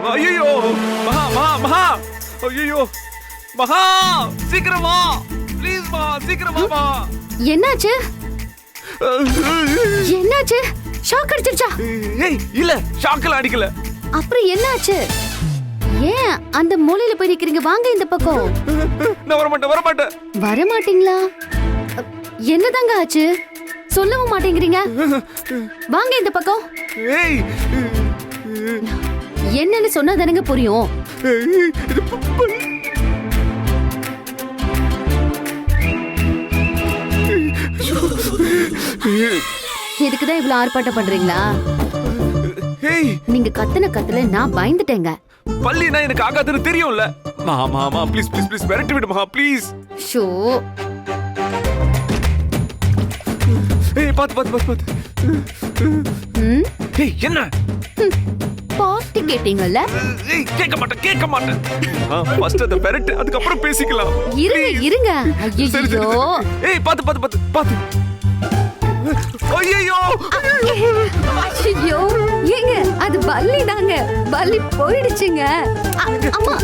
ஐயோ மகா மகா மகா ஐயோ மகா சீக்கிரமா ப்ளீஸ் மா சீக்கிரமா என்னாச்சு என்னாச்சு ஷாக் அடிச்சிருச்சா? ஏய் இல்ல ஷாக்ல அடிக்கல. அப்புறம் என்னாச்சு? ஏன் அந்த மூலையில போய் நிக்கிறீங்க? வாங்க இந்த பக்கம். நான் வரமாட்டேன். வர மாட்டீங்களா? என்னதாங்க ஆச்சு? சொல்லவும் மாட்டேங்கிறீங்க. வாங்க இந்த பக்கம். ஏய் என்னன்னு சொன்னா தானங்க புரியும். இதுக்குதான் இவ்வளவு ஆர்ப்பாட்டம் பண்றீங்களா? நீங்க கத்தல நான் பயந்துட்டேங்க. பல்லினா எனக்கு ஆகாதுன்னு தெரியும்ல. மாமா ப்ளீஸ் ப்ளீஸ் ப்ளீஸ் விரட்டி விடு மகா ப்ளீஸ். ஷோ ஏய் பாத்து. ஏய் என்ன? பாட்டு கேட்டீங்கல்ல? ஏய் கேட்க மாட்டேன். ஃபர்ஸ்ட் அத விரட்டு அதுக்கு அப்புறம் பேசிக்கலாம். இருங்க. ஐயோ. ஏய் பாத்து. ஐயோ ஐயோ ஏங்க அது பல்லி தாங்க. பல்லி போயிடுச்சுங்க. அம்மா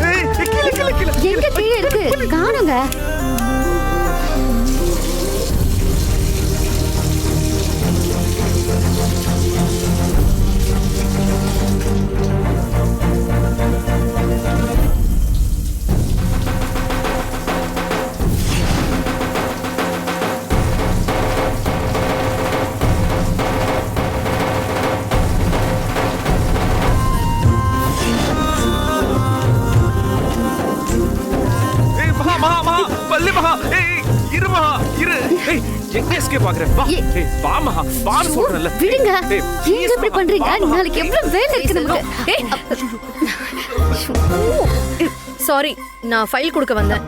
எங்க கீழே இருக்கு காணுங்க. எங்க எஸ்கேப் ஆகுற? வா ஏய் வா மகா வான்னு சொல்றேன்ல. விடுங்க. நீங்க இப்படி பண்றீங்க? நாளைக்கு எவ்வளவு வேலை இருக்கு நமக்கு. சாரி நான் ஃபைல் கொடுக்க வந்தேன்.